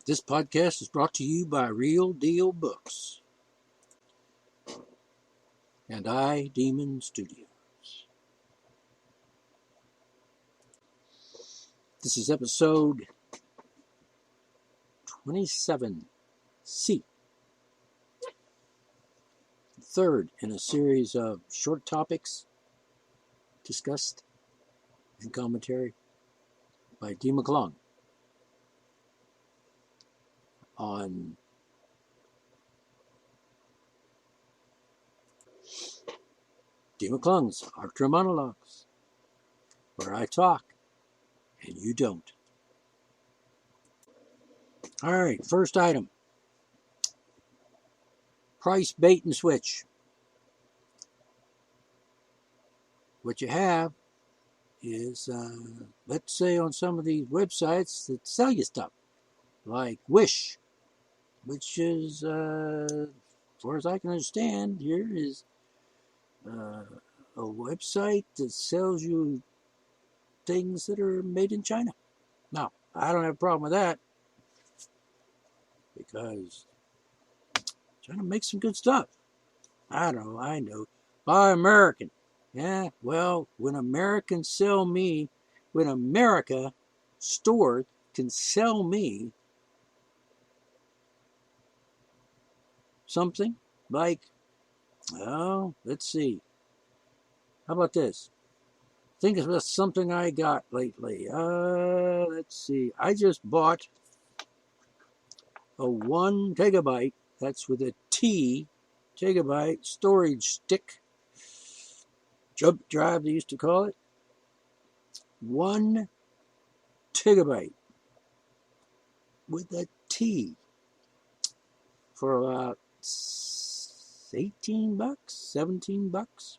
This podcast is brought to you by Real Deal Books and I Demon Studios. This is episode 27c, third in a series of short topics discussed and commentary by D. McClung on D. McClung's Archer Monologues, where I talk and you don't. All right, first item. Price bait and switch. What you have is, let's say on some of these websites that sell you stuff, like Wish, which is, as far as I can understand, here is a website that sells you things that are made in China. Now, I don't have a problem with that because China makes some good stuff. I know. Buy American. Yeah, well, when Americans sell me, when America store can sell me something like, oh, let's see. How about this? Think of something I got lately. Let's see. I just bought a 1 gigabyte, that's with a T, gigabyte storage stick, jump drive they used to call it. 1 gigabyte with a T for about $18, $17.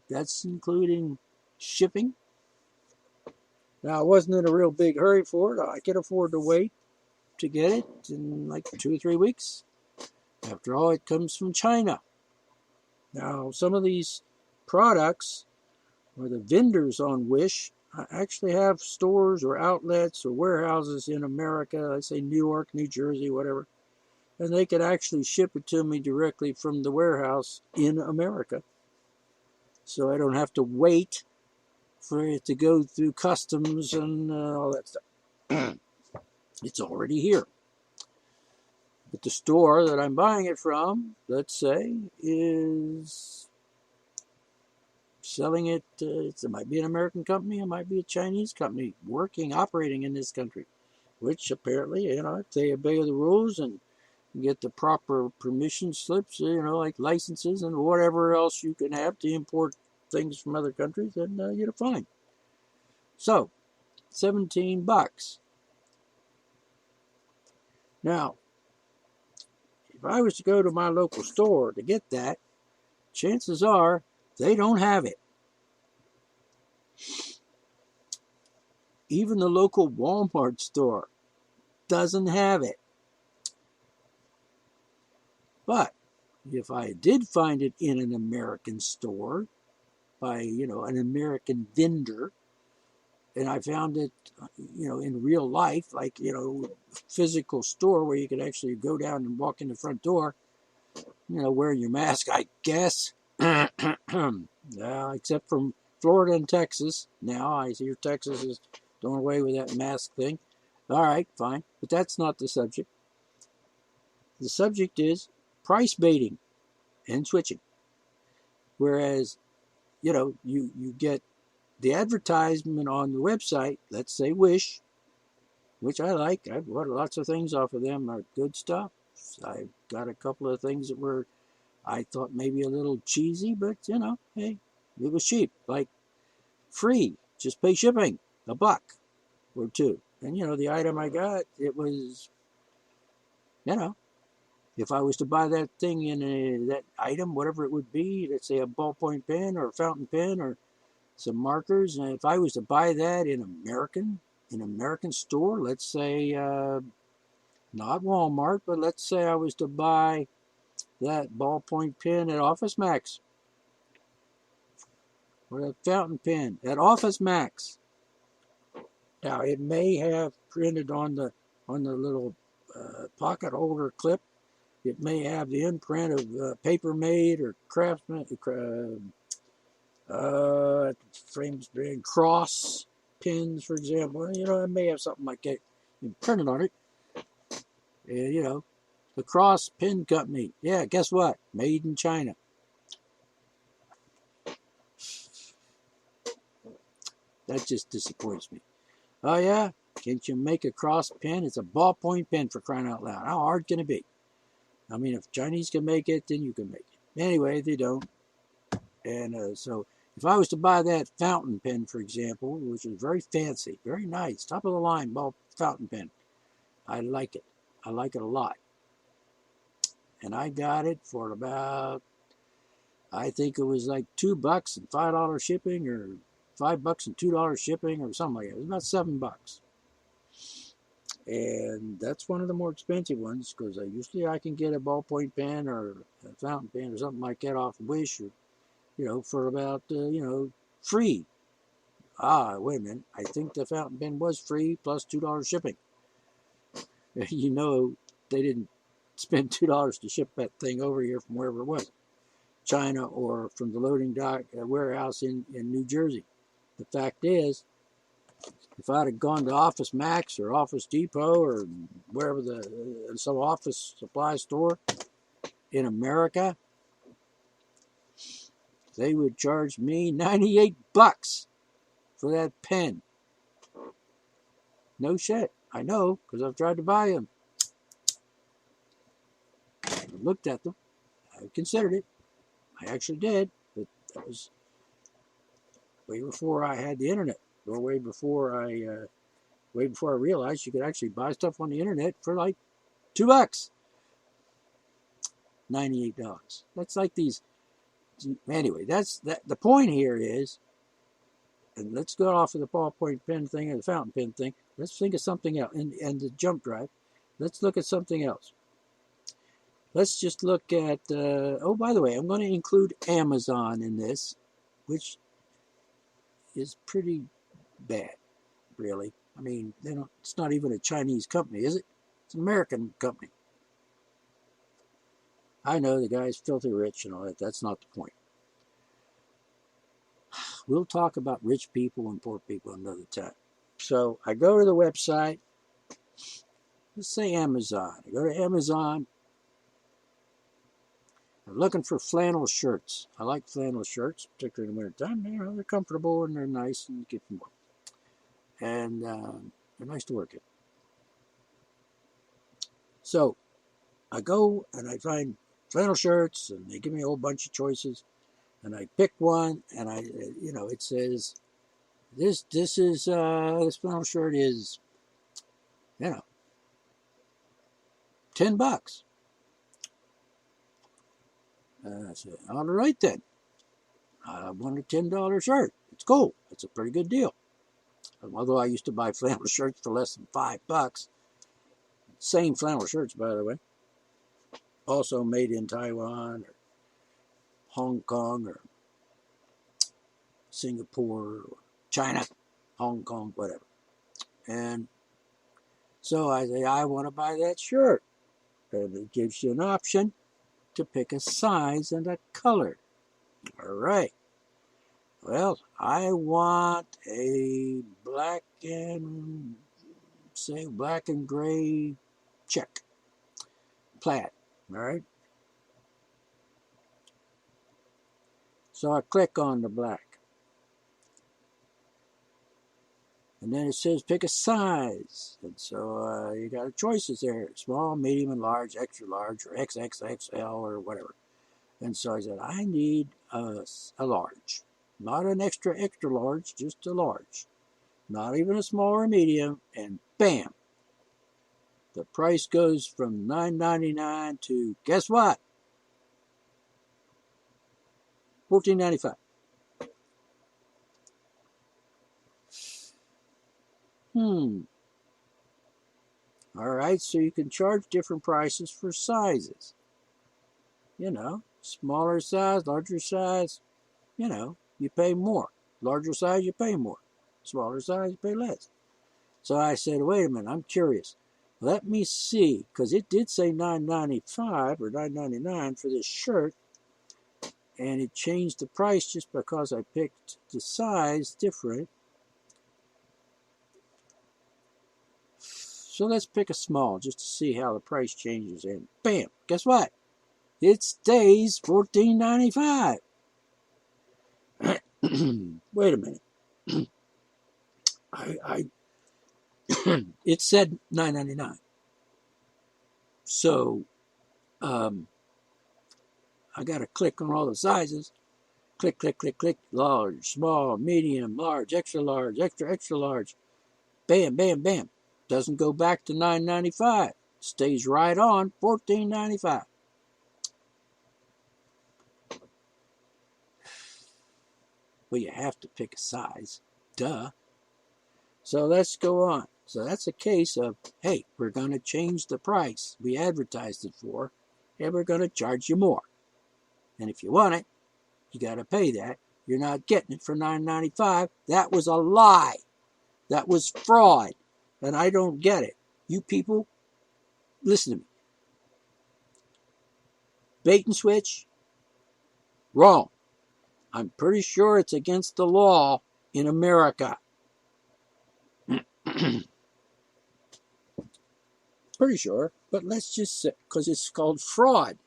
That's including shipping. Now, I wasn't in a real big hurry for it. I could afford to wait to get it in like 2 or 3 weeks. After all, it comes from China. Now, some of these products, or the vendors on Wish, actually have stores or outlets or warehouses in America, let's say New York, New Jersey, whatever, and they could actually ship it to me directly from the warehouse in America. So I don't have to wait for it to go through customs and all that stuff. It's already here. But the store that I'm buying it from, let's say, is selling it. It might be an American company, it might be a Chinese company operating in this country, which apparently, if they obey the rules and get the proper permission slips, like licenses and whatever else you can have to import things from other countries, then you're fine. So, $17. Now, if I was to go to my local store to get that, chances are they don't have it. Even the local Walmart store doesn't have it. But if I did find it in an American store by, an American vendor, and I found it, in real life, like, physical store where you could actually go down and walk in the front door, wearing your mask, I guess. Except from Florida and Texas. Now I hear Texas is doing away with that mask thing. All right, fine. But that's not the subject. The subject is price baiting and switching. Whereas, you get the advertisement on the website, let's say Wish, which I like. I've bought lots of things off of them, are good stuff. I've got a couple of things that were, I thought maybe a little cheesy, but, hey, it was cheap. Like, free, just pay shipping, $1 or $2. And, the item I got, it was, if I was to buy that thing in that item, whatever it would be, let's say a ballpoint pen or a fountain pen or some markers, and if I was to buy that in American store, let's say, not Walmart, but let's say I was to buy that ballpoint pen at Office Max, or that fountain pen at Office Max. Now, it may have printed on the on the little pocket holder clip. It may have the imprint of Paper Made or Craftsman, frames being cross pins, for example. You know, it may have something like that printed on it. And, you know, the Cross Pin Company. Yeah, guess what? Made in China. That just disappoints me. Oh, yeah? Can't you make a cross pen? It's a ballpoint pen, for crying out loud. How hard can it be? I mean, if Chinese can make it, then you can make it. Anyway, they don't. And so if I was to buy that fountain pen, for example, which is very fancy, very nice, top of the line ball fountain pen, I like it. I like it a lot. And I got it for about, I think it was like $2 and $5 shipping, or $5 and $2 shipping, or something like that. It was about $7. And that's one of the more expensive ones, because usually I can get a ballpoint pen or a fountain pen or something like that off Wish, or, you know, for about, you know, free. Ah, wait a minute. I think the fountain pen was free plus $2 shipping. You know, they didn't spend $2 to ship that thing over here from wherever it was, China or from the loading dock warehouse in New Jersey. The fact is, if I'd have gone to Office Max or Office Depot or wherever some office supply store in America, they would charge me $98 for that pen. No shit. I know, because I've tried to buy them. I looked at them. I considered it. I actually did, but that was way before I had the internet, or way before I realized you could actually buy stuff on the internet for like $2. $98. That's like these. Anyway, that's that. The point here is, and let's go off of the ballpoint pen thing and the fountain pen thing. Let's think of something else, and the jump drive. Let's look at something else. Let's just look at. Oh, by the way, I'm going to include Amazon in this, which is pretty bad, really. I mean, it's not even a Chinese company, is it? It's an American company. I know the guy's filthy rich and all that. That's not the point. We'll talk about rich people and poor people another time. So I go to the website. Let's say Amazon. I go to Amazon. I'm looking for flannel shirts. I like flannel shirts, particularly in the wintertime. You know, they're comfortable and they're nice and keep them warm. And they're nice to work in. So I go and I find flannel shirts, and they give me a whole bunch of choices. And I pick one, and it says, this flannel shirt is, $10. I said, all right then. I want a $10 shirt. It's cool. It's a pretty good deal. Although I used to buy flannel shirts for less than $5. Same flannel shirts, by the way. Also made in Taiwan or Hong Kong or Singapore or China, Hong Kong, whatever. And so I say, I want to buy that shirt. And it gives you an option to pick a size and a color. All right. Well, I want a black and gray check. Plaid. All right. So I click on the black. And then it says pick a size. And so you got choices there. Small, medium, and large, extra large, or XXXL, or whatever. And so I said, I need a large. Not an extra large, just a large. Not even a small or medium. And bam! The price goes from $9.99 to, guess what? $14.95. All right, so you can charge different prices for sizes. Smaller size, larger size, you pay more. Larger size, you pay more. Smaller size, you pay less. So I said, wait a minute, I'm curious. Let me see, because it did say $9.95 or $9.99 for this shirt, and it changed the price just because I picked the size different. So let's pick a small just to see how the price changes, and bam, guess what? It stays $14.95. Wait a minute. I it said $9.99. So I got to click on all the sizes. Click, click, click, click. Large, small, medium, large, extra large, extra, extra large. Bam, bam, bam. Doesn't go back to $9.95. Stays right on $14.95. Well, you have to pick a size. Duh. So let's go on. So that's a case of, hey, we're going to change the price we advertised it for, and we're going to charge you more. And if you want it, you got to pay that. You're not getting it for $9.95. That was a lie. That was fraud. And I don't get it. You people, listen to me. Bait and switch? Wrong. I'm pretty sure it's against the law in America. Pretty sure, but let's just say, because it's called fraud.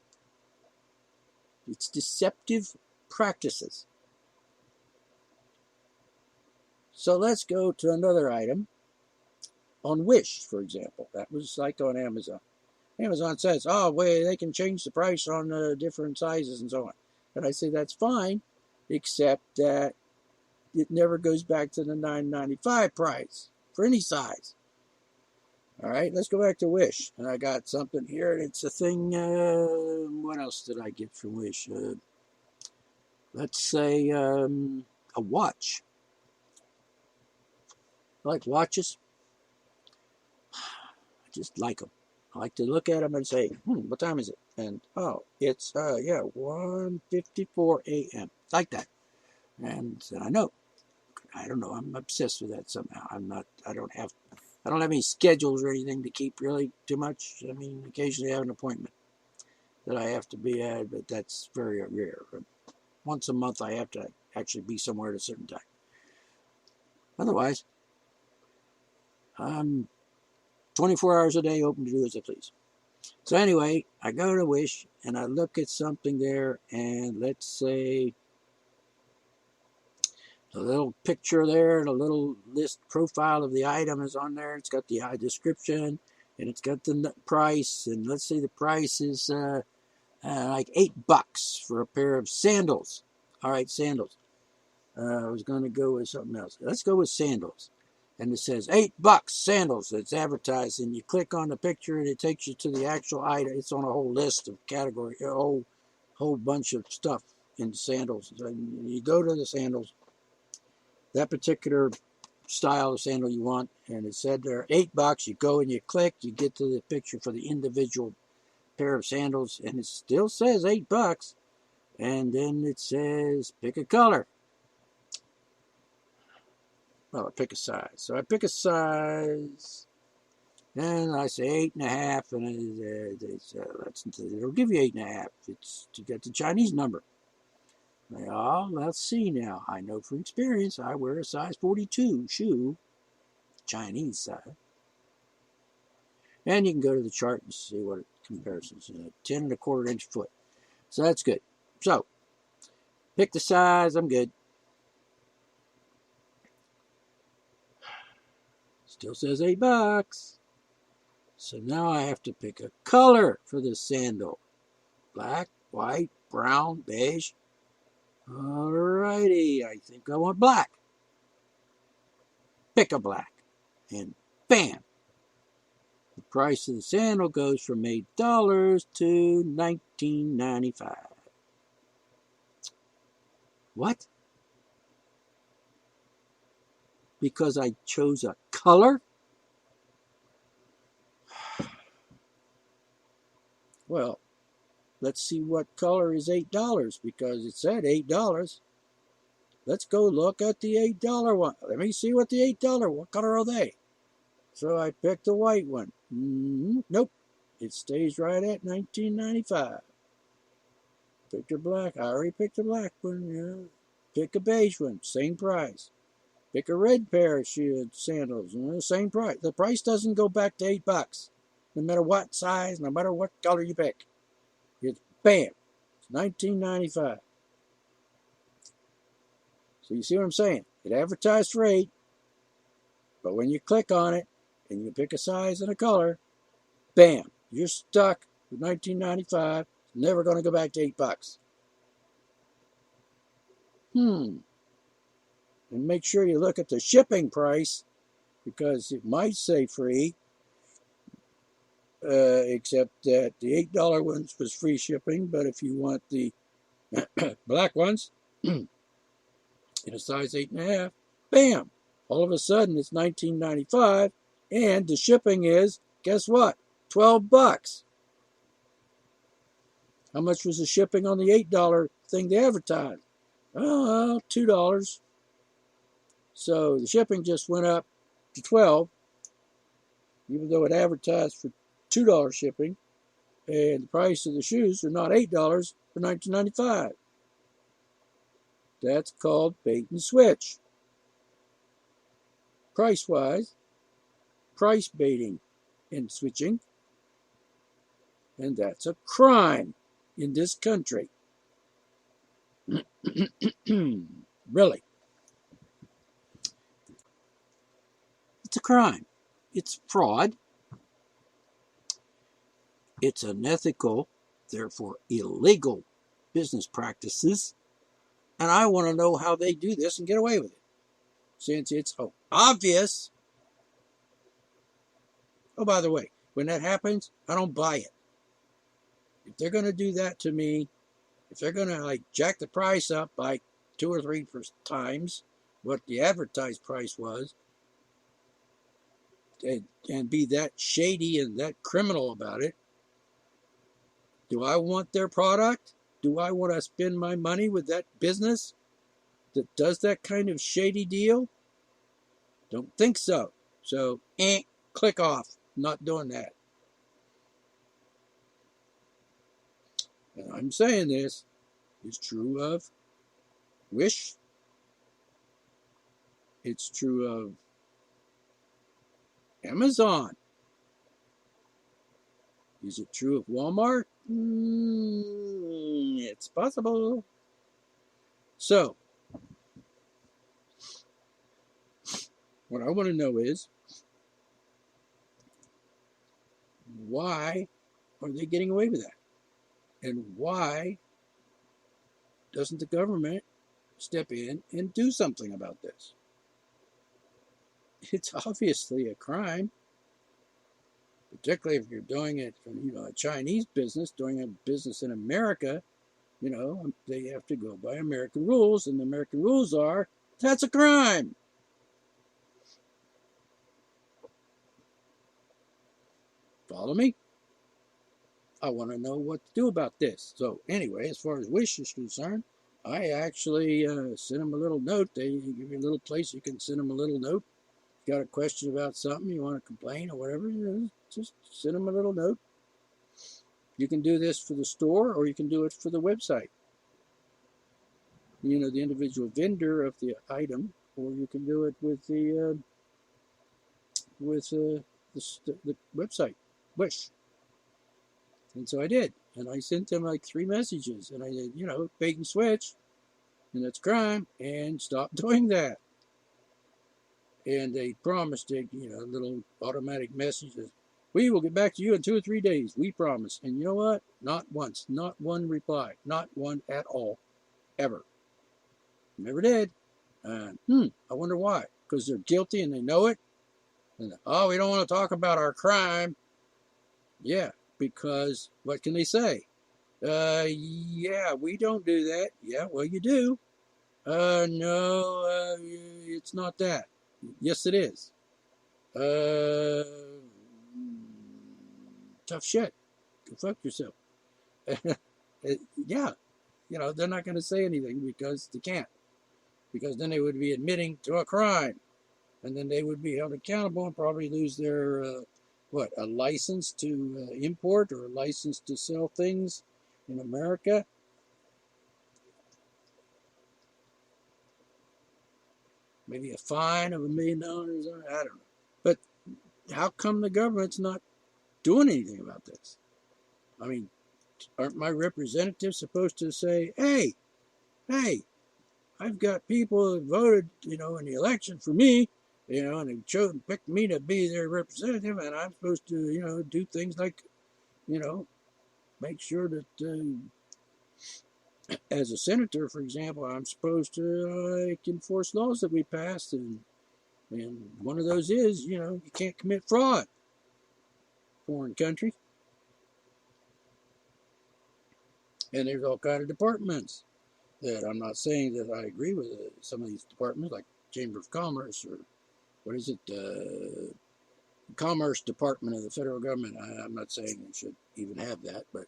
It's deceptive practices. So let's go to another item. On Wish, for example. That was like on Amazon. Amazon says, oh, wait, they can change the price on different sizes and so on. And I say that's fine, except that it never goes back to the $9.95 price for any size. All right, let's go back to Wish. And I got something here, and it's a thing. What else did I get from Wish? Let's say a watch. I like watches. I just like them. I like to look at them and say, what time is it? And, oh, it's, 1:54 a.m. Like that. And I know. I don't know. I'm obsessed with that somehow. I don't have any schedules or anything to keep really too much. I mean, occasionally I have an appointment that I have to be at, but that's very rare. Once a month I have to actually be somewhere at a certain time. Otherwise, I'm 24 hours a day open to do as I please. So anyway, I go to Wish and I look at something there, and let's say the little picture there, the little list profile of the item is on there. It's got the description and it's got the price. And let's say the price is like $8 for a pair of sandals. All right, sandals. I was going to go with something else. Let's go with sandals. And it says $8 sandals. It's advertised, and you click on the picture and it takes you to the actual item. It's on a whole list of category, a whole bunch of stuff in sandals. And you go to the sandals, that particular style of sandal you want, and it said there $8. You go and you click, you get to the picture for the individual pair of sandals, and it still says $8. And then it says pick a color. Well, I pick a size. So I pick a size, and I say 8.5, and it'll give you 8.5. It's to get the Chinese number. Well, let's see now. I know from experience I wear a size 42 shoe, Chinese size. And you can go to the chart and see what it comparisons. 10.25 inch foot. So that's good. So, pick the size. I'm good. Still says $8. So now I have to pick a color for this sandal. Black, white, brown, beige. Alrighty, I think I want black. Pick a black. And bam! The price of the sandal goes from $8 to $19.95. What? Because I chose a color? Well, let's see what color is $8, because it said $8. Let's go look at the $8 one. Let me see what the $8, what color are they? So I picked a white one. Nope. It stays right at $19.95. Picked a black. I already picked a black one. Yeah. Pick a beige one. Same price. Pick a red pair of sandals. Same price. The price doesn't go back to $8. No matter what size, no matter what color you pick. It's bam. It's $19.95. So you see what I'm saying? It advertised for $8, but when you click on it and you pick a size and a color, bam, you're stuck with $19.95. It's never going to go back to $8. And make sure you look at the shipping price, because it might say free, except that the $8 ones was free shipping. But if you want the black ones in a size 8.5, bam, all of a sudden it's $19.95, and the shipping is, guess what, $12. How much was the shipping on the $8 thing they advertised? Oh, $2. So the shipping just went up to $12, even though it advertised for $2 shipping, and the price of the shoes are not $8, for $19.95. That's called bait and switch. Price-wise, price baiting and switching, and that's a crime in this country. Really. It's a crime. It's fraud. It's unethical, therefore illegal business practices. And I want to know how they do this and get away with it, since it's so obvious. Oh, by the way, when that happens, I don't buy it. If they're going to do that to me, if they're going to jack the price up by 2 or 3 times what the advertised price was, and be that shady and that criminal about it, do I want their product? Do I want to spend my money with that business that does that kind of shady deal? Don't think so. So, click off. Not doing that. And I'm saying this is true of Wish. It's true of Amazon. Is it true of Walmart? It's possible. So, what I want to know is, why are they getting away with that? And why doesn't the government step in and do something about this? It's obviously a crime, particularly if you're doing it from a Chinese business, doing a business in America. They have to go by American rules, and the American rules are, that's a crime. Follow me? I want to know what to do about this. So anyway, as far as Wish is concerned, I actually sent them a little note. They give you a little place you can send them a little note. If you got a question about something, you want to complain or whatever, just send them a little note. You can do this for the store, or you can do it for the website. The individual vendor of the item, or you can do it with the website, Wish. And so I did, and I sent them 3 messages, and I said, bait and switch, and that's crime, and stop doing that. And they promised little automatic messages. We will get back to you in 2 or 3 days. We promise. And you know what? Not once, not one reply, not one at all, ever. Never did. I wonder why. Because they're guilty and they know it. And we don't want to talk about our crime. Yeah, because what can they say? Yeah, we don't do that. Yeah, well, you do. No, it's not that. Yes, it is. Tough shit. Go fuck yourself. Yeah, they're not going to say anything because they can't. Because then they would be admitting to a crime. and then they would be held accountable and probably lose their a license to import or a license to sell things in America. Maybe a fine of $1 million. I don't know. But how come the government's not doing anything about this? I mean, aren't my representatives supposed to say, hey, I've got people that voted, in the election for me, and they've chosen, picked me to be their representative, and I'm supposed to, do things like, make sure that as a senator, for example, I'm supposed to enforce laws that we passed, and one of those is, you can't commit fraud, foreign country, and there's all kind of departments that I'm not saying that I agree with some of these departments, like Chamber of Commerce or what is it, Commerce Department of the federal government. I'm not saying they should even have that, but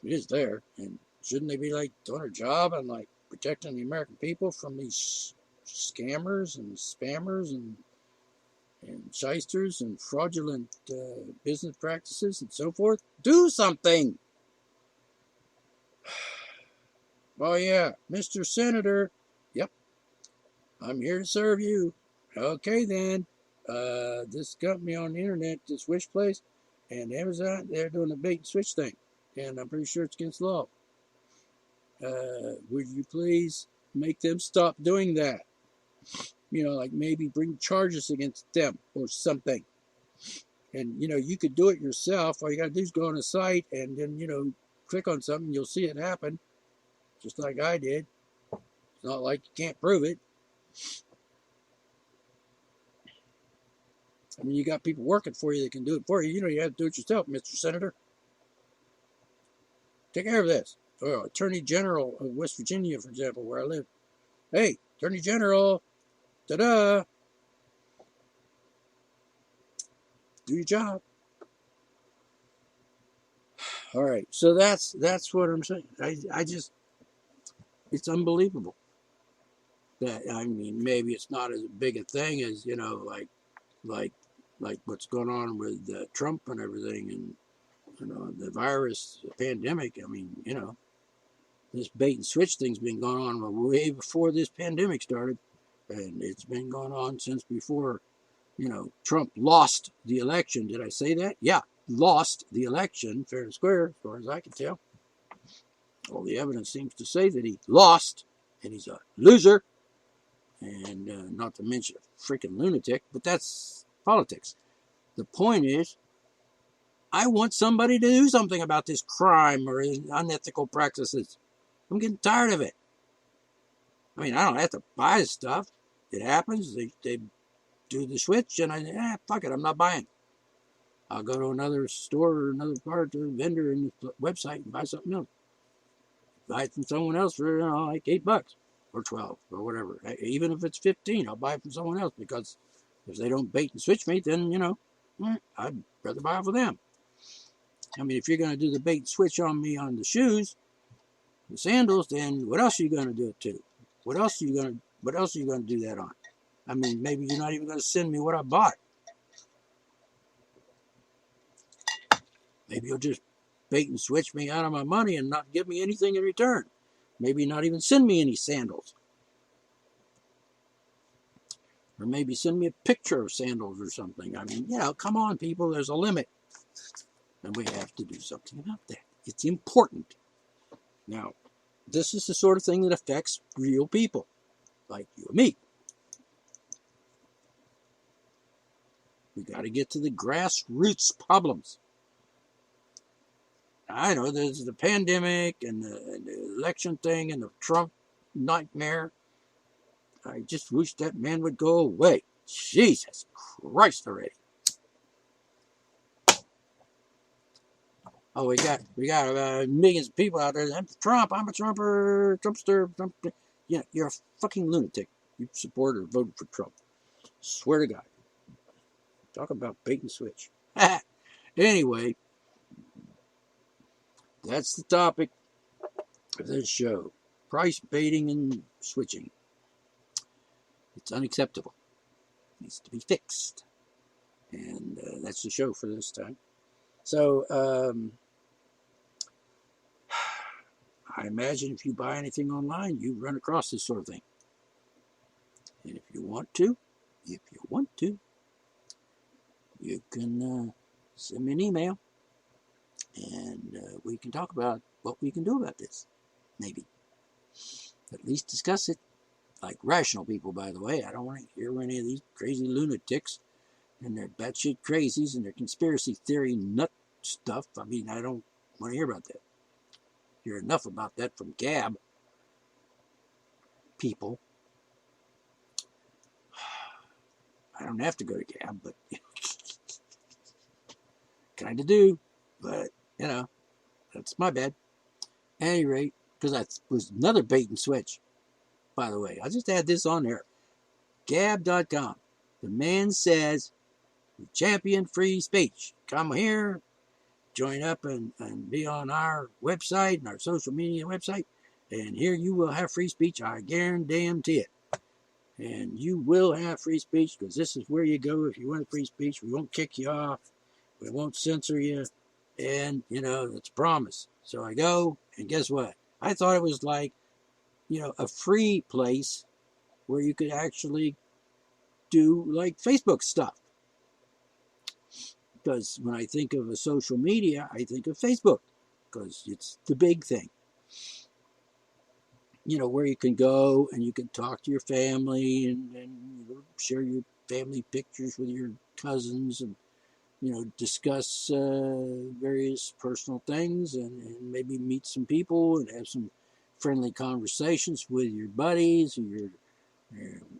it is there. And shouldn't they be like doing their job and like protecting the American people from these scammers and spammers and shysters and fraudulent business practices and so forth? Do something. Oh yeah, Mr. Senator. Yep, I'm here to serve you. Okay then. This company on the internet, this Wish Place, and Amazon, they're doing a bait and switch thing, and I'm pretty sure it's against law. Would you please make them stop doing that? Like maybe bring charges against them or something. And, you could do it yourself. All you got to do is go on a site and then, click on something. You'll see it happen, just like I did. It's not like you can't prove it. I mean, you got people working for you that can do it for you. You have to do it yourself, Mr. Senator. Take care of this. Or Attorney General of West Virginia, for example, where I live. Hey, Attorney General, ta-da! Do your job. All right, so that's what I'm saying. I just, it's unbelievable. That, I mean, maybe it's not as big a thing as, like what's going on with Trump and everything, and the virus, the pandemic. I mean, this bait and switch thing's been going on way before this pandemic started, and it's been going on since before, Trump lost the election. Did I say that? Yeah, lost the election, fair and square, as far as I can tell. All the evidence seems to say that he lost, and he's a loser, and not to mention a freaking lunatic, but that's politics. The point is, I want somebody to do something about this crime or unethical practices. I'm getting tired of it. I mean, I don't have to buy stuff. It happens. They do the switch, and fuck it, I'm not buying. I'll go to another store or another part or vendor in the website and buy something else. Buy it from someone else for like $8 or 12 or whatever. Even if it's 15, I'll buy it from someone else, because if they don't bait and switch me, then I'd rather buy it for them. I mean, if you're going to do the bait and switch on me on the shoes, the sandals, then what else are you going to do it to? What else are you going to do that on? I mean, maybe you're not even going to send me what I bought. Maybe you'll just bait and switch me out of my money and not give me anything in return. Maybe not even send me any sandals. Or maybe send me a picture of sandals or something. I mean, come on, people, there's a limit. And we have to do something about that. It's important. Now, this is the sort of thing that affects real people, like you and me. We got to get to the grassroots problems. I know there's the pandemic and the election thing and the Trump nightmare. I just wish that man would go away. Jesus Christ already. Oh, we got millions of people out there. I'm Trump. I'm a Trumper. Trumpster. Trump. Yeah, you're a fucking lunatic. You support or voted for Trump. Swear to God. Talk about bait and switch. Anyway, that's the topic of this show. Price baiting and switching. It's unacceptable. needs to be fixed. And that's the show for this time. So I imagine if you buy anything online, you run across this sort of thing. And if you want to, you can send me an email, and we can talk about what we can do about this. Maybe. At least discuss it. Like rational people, by the way. I don't want to hear any of these crazy lunatics and their batshit crazies and their conspiracy theory nut stuff. I mean, I don't want to hear about that. Hear enough about that from Gab people. I don't have to go to Gab, but kind of do. But, that's my bad. At any rate, because that was another bait and switch, by the way. I'll just add this on there. Gab.com. The man says, we champion free speech. Come here, join up and be on our website and our social media website, and here you will have free speech. I guarantee it. And you will have free speech, because this is where you go if you want free speech. We won't kick you off. We won't censor you. And, it's a promise. So I go, and guess what? I thought it was like, a free place where you could actually do like Facebook stuff. Because when I think of a social media, I think of Facebook, because it's the big thing. Where you can go and you can talk to your family and share your family pictures with your cousins and, discuss various personal things and maybe meet some people and have some friendly conversations with your buddies or your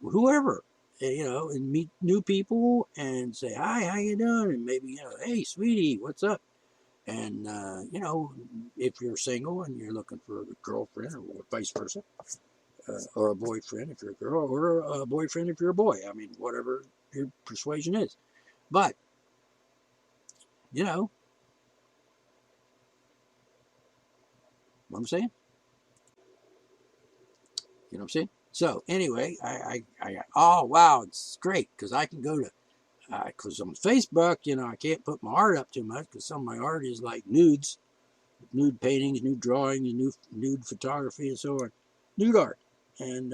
whoever, and meet new people and say, hi, how you doing? And maybe, hey, sweetie, what's up? And, if you're single and you're looking for a girlfriend or vice versa, or a boyfriend if you're a girl, or a boyfriend if you're a boy. I mean, whatever your persuasion is. But, what I'm saying? You know what I'm saying? So, anyway, oh, wow, it's great, because I can go to, because on Facebook, I can't put my art up too much, because some of my art is like nudes, nude paintings, nude drawings, nude photography, and so on. Nude art. And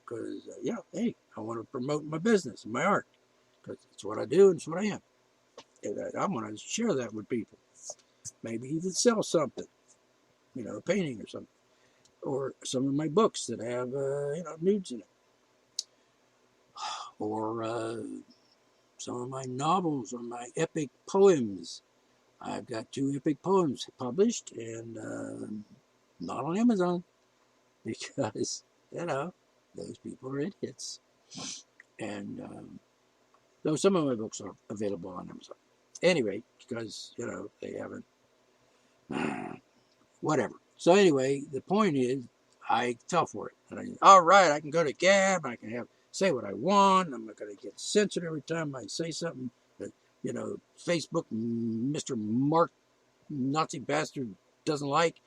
because, hey, I want to promote my business and my art, because it's what I do and it's what I am. And I want to share that with people. Maybe even sell something, a painting or something. Or some of my books that have, nudes in it. Or some of my novels or my epic poems. I've got 2 epic poems published, and not on Amazon, because, those people are idiots. And though some of my books are available on Amazon. Anyway, because, they haven't, whatever. So anyway, the point is, I fell for it. And I said, all right, I can go to Gab, I can say what I want, I'm not going to get censored every time I say something that, Facebook, Mr. Mark, Nazi bastard, doesn't like,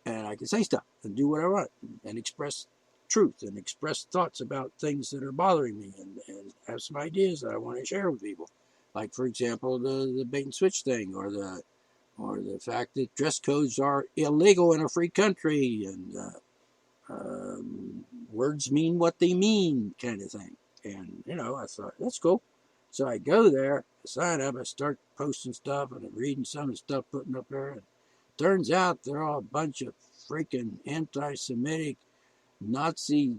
and I can say stuff and do what I want and express truth and express thoughts about things that are bothering me and have some ideas that I want to share with people. Like, for example, the bait and switch thing, or the fact that dress codes are illegal in a free country, and words mean what they mean, kind of thing. And, I thought, that's cool. So I go there, I sign up, I start posting stuff, and I'm reading some of the stuff putting up there. And turns out they're all a bunch of freaking anti-Semitic, Nazi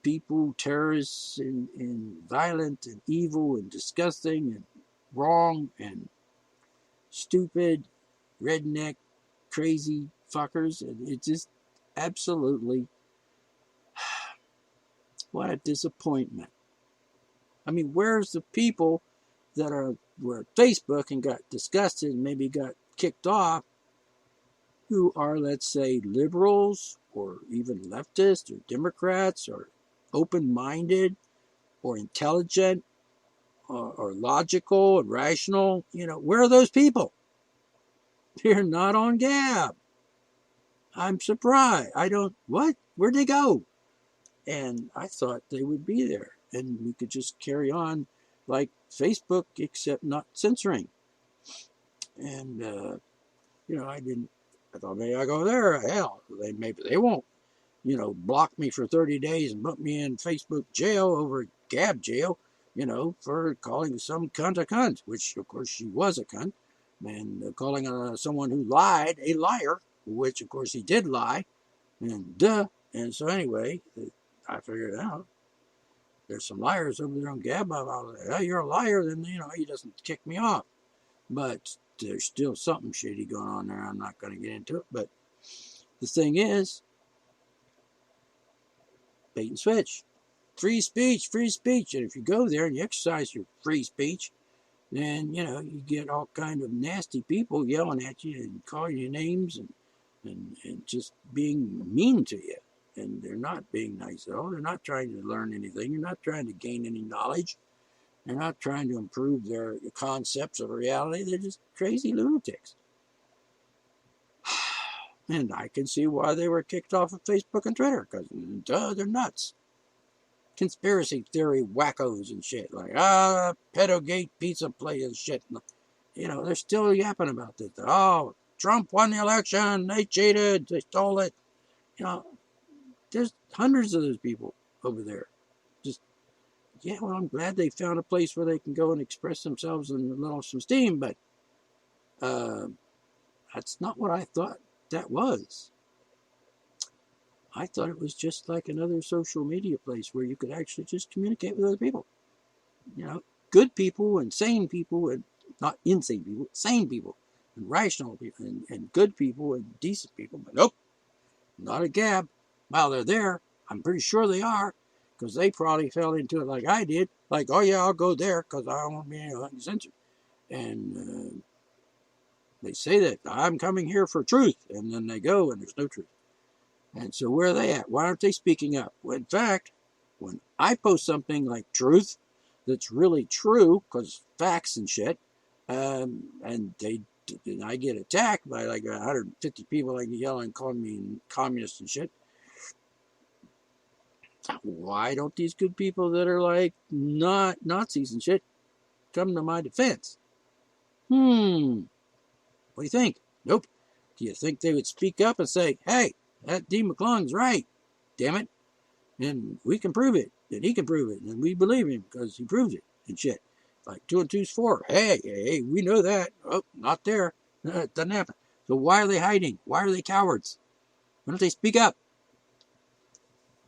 people, terrorists, and violent, and evil, and disgusting, and wrong, and stupid, redneck, crazy fuckers. And it's just absolutely, what a disappointment. I mean, where's the people that were at Facebook and got disgusted and maybe got kicked off, who are, let's say, liberals or even leftists or Democrats or open-minded or intelligent or logical and rational? Where are those people? They're not on Gab. I'm surprised. What? Where'd they go? And I thought they would be there. and we could just carry on like Facebook, except not censoring. And I thought maybe I go there. Hell, maybe they won't, block me for 30 days and put me in Facebook jail over Gab jail, for calling some cunt a cunt, which of course she was a cunt, and calling someone who lied a liar, which of course he did lie, and duh. And so anyway, I figured out there's some liars over there on Gab. I was like, oh, you're a liar, then he doesn't kick me off. But there's still something shady going on there. I'm not going to get into it. But the thing is, bait and switch. Free speech, free speech. And if you go there and you exercise your free speech, then, you get all kind of nasty people yelling at you and calling you names and just being mean to you. And they're not being nice at all. They're not trying to learn anything. You're not trying to gain any knowledge. They're not trying to improve their concepts of reality. They're just crazy lunatics. And I can see why they were kicked off of Facebook and Twitter, because they're nuts. Conspiracy theory wackos and shit, like, pedogate pizza place and shit. They're still yapping about this. Oh, Trump won the election, they cheated, they stole it. There's hundreds of those people over there. Yeah, well, I'm glad they found a place where they can go and express themselves and let off some steam, but that's not what I thought that was. I thought it was just like another social media place where you could actually just communicate with other people. Good people and sane people, and not insane people, sane people, and rational people, and good people and decent people. But nope, not a Gab. Well, they're there. I'm pretty sure they are, because they probably fell into it like I did. Like, oh yeah, I'll go there because I don't want to be censored. And they say that I'm coming here for truth, and then they go and there's no truth. And so where are they at? Why aren't they speaking up? Well, in fact, when I post something like truth that's really true, because facts and shit, and I get attacked by like 150 people like yelling, calling me communist and shit. Why don't these good people that are like not Nazis and shit come to my defense? What do you think? Nope. Do you think they would speak up and say, hey, that D. McClung's right, damn it, and we can prove it, and he can prove it, and we believe him because he proves it, and shit. Like 2 and 2's 4. Hey, we know that. Oh, not there. It doesn't happen. So why are they hiding? Why are they cowards? Why don't they speak up?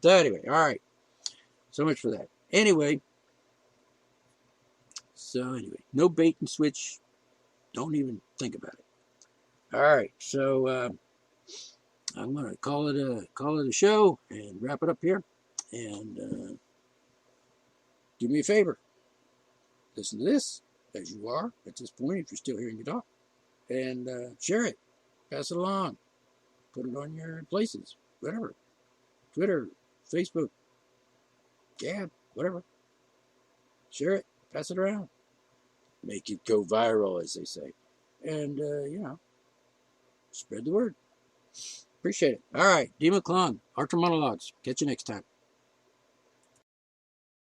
So anyway, all right. So much for that. Anyway, no bait and switch. Don't even think about it. All right, so I'm gonna call it a show and wrap it up here. And do me a favor, listen to this as you are at this point, if you're still hearing me talk, and share it, pass it along, put it on your places, whatever, Twitter, Facebook, Gab, whatever. Share it, pass it around, make it go viral, as they say, and spread the word. Appreciate it. All right, D. McClung, Archer Monologues. Catch you next time.